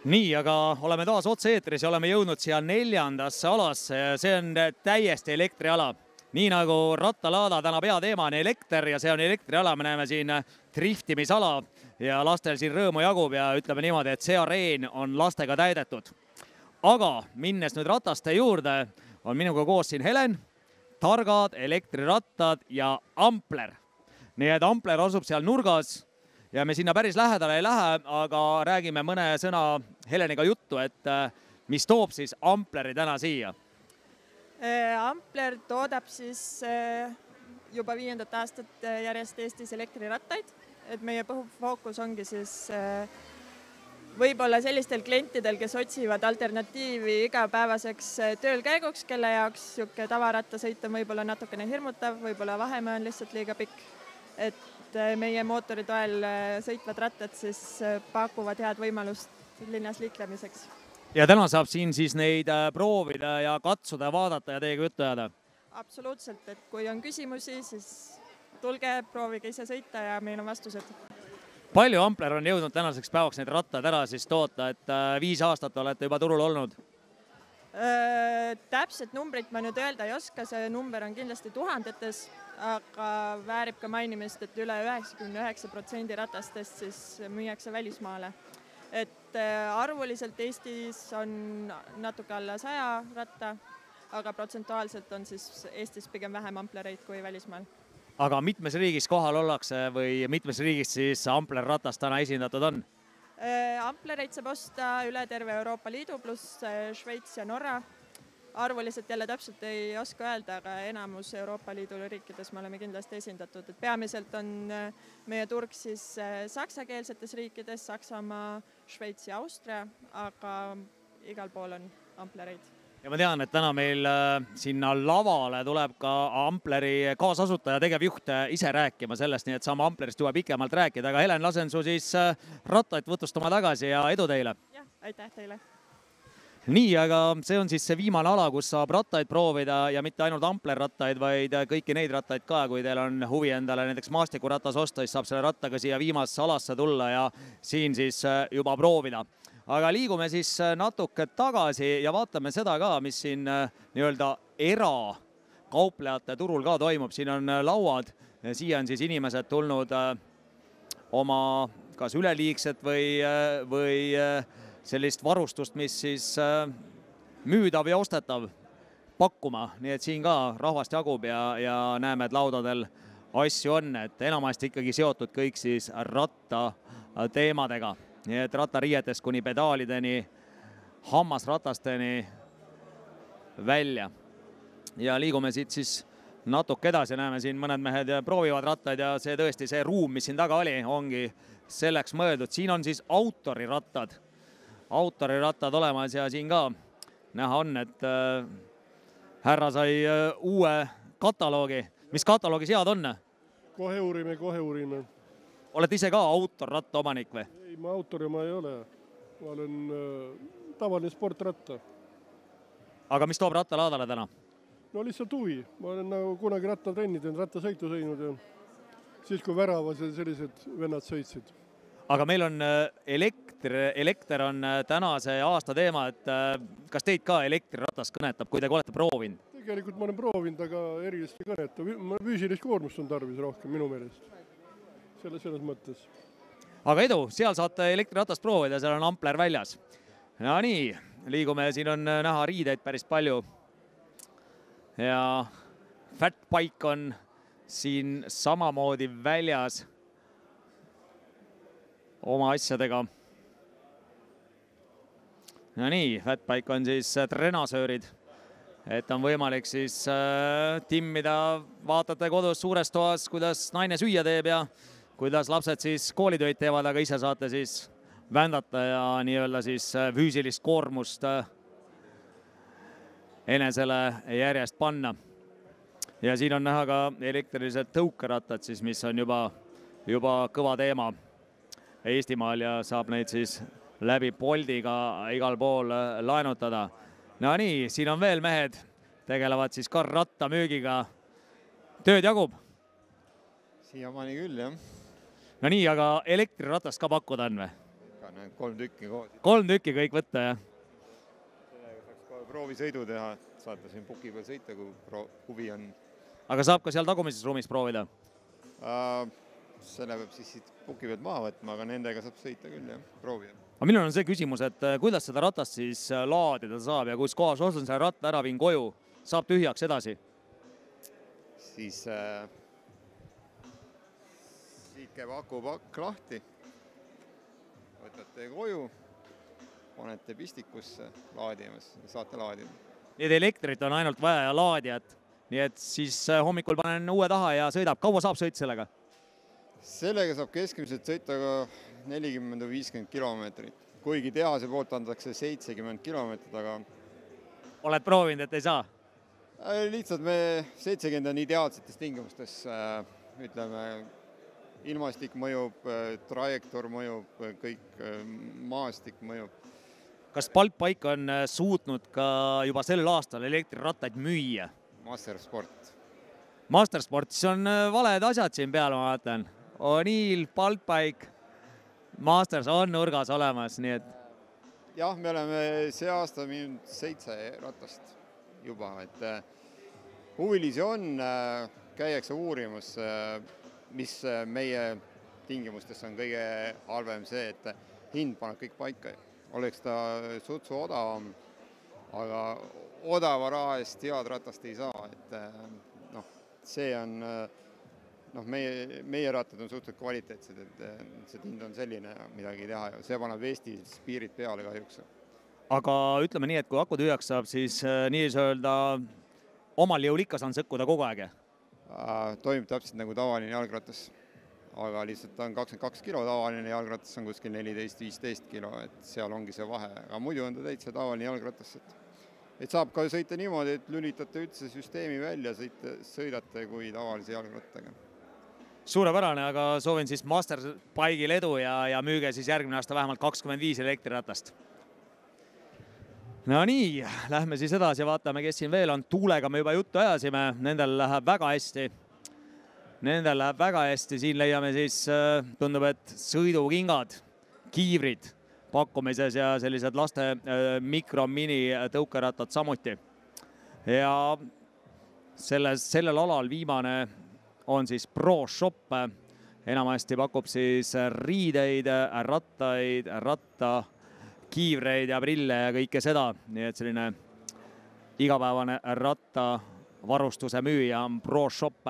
Nii, aga oleme taas otse-eetris ja oleme jõudnud siia 4. alasse ja see on täiesti elektriala. Nii nagu rattalaada täna peateema on elekter ja see on elektriala, me näeme siin driftimisala ja lastel siin rõõmu jagub ja ütleme niimoodi, et see areen on lastega täidetud. Aga minnes nüüd rataste juurde, on minuga koos siin Helen, targad elektrirattad ja Ampler. Nii et Ampler asub seal nurgas ja me sinna päris lähedale ei lähe, aga räägime mõne sõna Heleniga juttu, et mis toob siis Ampleri täna siia? Ampler toodab siis juba 5. aastat järjest Eestis elektrirattaid, et meie põhifookus ongi siis võib-olla sellistel klientidel, kes otsivad alternatiivi igapäevaseks tööl käiguks, kelle jaoks niisugune tavaratta on võib-olla natukene hirmutav, võib-olla vahemaa on lihtsalt liiga pikk. Et meie mootori toel sõitvad rattad siis pakuvad head võimalust linnas liiklemiseks. Ja täna saab siin siis neid proovida ja katsuda, vaadata ja teiega juttu ajada? Absoluutselt, et kui on küsimusi, siis tulge, proovige ise sõita ja meil on vastused. Palju Ampler on jõudnud tänaseks päevaks neid rattad ära siis toota, et 5 aastat olete juba turul olnud? Täpset numbrit ma nüüd öelda ei oska, see number on kindlasti tuhandetes, aga väärib ka mainimist, et üle 99% ratastest siis müüakse välismaale. Et arvuliselt Eestis on natuke alla 100 ratta, aga protsentuaalselt on siis Eestis pigem vähem Amplereid kui välismaal. Aga mitmes riigis kohal ollakse või mitmes riigis siis Ampler ratast täna esindatud on? Amplereid saab osta üle terve Euroopa Liidu pluss Šveits ja Norra. Arvuliselt jälle täpselt ei oska öelda, aga enamus Euroopa Liidu riikides me oleme kindlasti esindatud. Et peamiselt on meie turg siis saksakeelsetes riikides, Saksamaa, Šveits ja Austria, aga igal pool on Amplereid. Ja ma tean, et täna meil sinna lavale tuleb ka Ampleri kaasasutaja tegevjuht ise rääkima sellest, nii et saame Amplerist juba pikemalt rääkida. Aga Helen, lasen su siis rattaid võtustama tagasi ja edu teile! Jah, aitäh teile! Nii, aga see on siis see viimane ala, kus saab rattaid proovida ja mitte ainult Ampler rattaid, vaid kõiki neid rattaid ka, kui teil on huvi endale näiteks maastikuratas osta, siis saab selle rattaga siia viimasesse alasse tulla ja siin siis juba proovida. Aga liigume siis natuke tagasi ja vaatame seda ka, mis siin nii-öelda erakauplejate turul ka toimub. Siin on lauad, siia on siis inimesed tulnud oma kas üleliigset või sellist varustust, mis siis müüdav ja ostetav pakkuma. Nii et siin ka rahvast jagub ja näeme, et laudadel asju on, et enamasti ikkagi seotud kõik siis ratta teemadega. Nii et rattariietest kuni pedaalideni, hammasratasteni välja. Ja liigume siit siis natuke edasi, näeme siin mõned mehed proovivad rattaid ja see tõesti see ruum, mis siin taga oli, ongi selleks mõeldud. Siin on siis autorirattad olemas ja siin ka näha on, et härra sai uue kataloogi. Mis kataloogi sead on? Kohe uurime. Olete ise ka autorratta omanik või? Ei, ma autori ma ei ole. Ma olen tavaline sportratta. Aga mis toob rattalaadale täna? No lihtsalt huvi. Ma olen nagu kunagi rattatrenni teinud, rattasõitu sõinud ja siis kui väravas ja sellised vennad sõitsid. Aga meil on elekter on tänase aasta teema, et kas teid ka elektriratas kõnetab, kui te olete proovinud? Tegelikult ma olen proovinud, aga erilist ei kõneta. Füüsilist koormust on tarvis rohkem minu meelest. Selles mõttes. Aga edu, seal saate elektriratast proovida, seal on Ampler väljas. No nii, liigume, siin on näha riideid päris palju. Ja Fatbike on siin samamoodi väljas oma asjadega. No nii, Fatbike on siis trenasöörid, et on võimalik siis timmida, vaatate kodus suures toas, kuidas naine süüa teeb ja kuidas lapsed siis koolitöid teevad, aga ise saate siis vändata ja nii-öelda siis füüsilist koormust enesele järjest panna. Ja siin on näha ka elektrilised tõukerattad, siis, mis on juba kõva teema Eestimaal ja saab neid siis läbi Boltiga igal pool laenutada. No nii, siin on veel mehed, tegelevad siis ka rattamüügiga. Tööd jagub? Siiamaani küll, jah. No nii, aga elektriratast ka pakkuda on või? need 3 tükki koos. 3 tükki kõik võtta, jah? Sellega saaks kohe proovisõidu teha, saate siin puki peal sõita, kui huvi on. Aga saab ka seal tagumises ruumis proovida? Selle peab siis siit puki pealt maha võtma, aga nendega saab sõita küll, jah, proovida. Aga minul on see küsimus, et kuidas seda ratast siis laadida saab ja kus kohas ostan selle ratta ära, viin koju, saab tühjaks edasi? Siis siit käib akupakk lahti, võtate koju, panete pistikusse laadimas ja saate laadida. Nii et elektrit on ainult vaja ja laadijat, nii et siis hommikul panen uue taha ja sõidab. Kaua saab sõita sellega? Sellega saab keskmiselt sõita ka 40–50 kilomeetrit, kuigi tehase poolt antakse 70 kilomeetrit, aga... Oled proovinud, et ei saa? Lihtsalt me 70 on ideaalsetes tingimustes, ütleme, ilmastik mõjub, trajektoor mõjub, kõik maastik mõjub. Kas Baltbike on suutnud ka juba sel aastal elektrirattaid müüa? Mastersport. Mastersport, siis on valed asjad siin peal, ma vaatan. O'Neill, Baltbike, Masters on nurgas olemas, nii et... Jah, me oleme see aasta müünud 7 ratast juba, et huvilisi on, käiakse uurimus, mis meie tingimustes on kõige halvem see, et hind paneb kõik paika. Oleks ta sutsu odavam, aga odava raha eest head ratast ei saa, et see on... meie rattad on suhteliselt kvaliteetsed, et see hind on selline, midagi teha ja see paneb Eestis piirid peale kahjuks. Aga ütleme nii, et kui aku tühjaks saab, siis nii öelda omal jõul ikka saan sõkkuda kogu aeg? Toimib täpselt nagu tavaline jalgratas, aga lihtsalt on 22 kilo, tavaline jalgratas on kuskil 14-15 kilo, et seal ongi see vahe, aga muidu on ta täitsa tavaline jalgratas. Et saab ka sõita niimoodi, et lülitate üldse süsteemi välja, sõidate kui tavalise jalgrattaga. Suurepärane, aga soovin siis Masterbike'il edu ja müüge siis järgmine aasta vähemalt 25 elektriratast. No nii, lähme siis edasi ja vaatame, kes siin veel on. Tuulega me juba juttu ajasime, nendel läheb väga hästi. Nendel läheb väga hästi, siin leiame siis, tundub, et sõidukingad, kiivrid pakkumises ja sellised laste mikro-mini tõukerattad samuti. Ja sellel alal viimane on siis Pro Shop, enamasti pakub siis riideid, rattaid, kiivreid ja prille ja kõike seda. Nii et selline igapäevane rattavarustuse müüja on Pro Shop.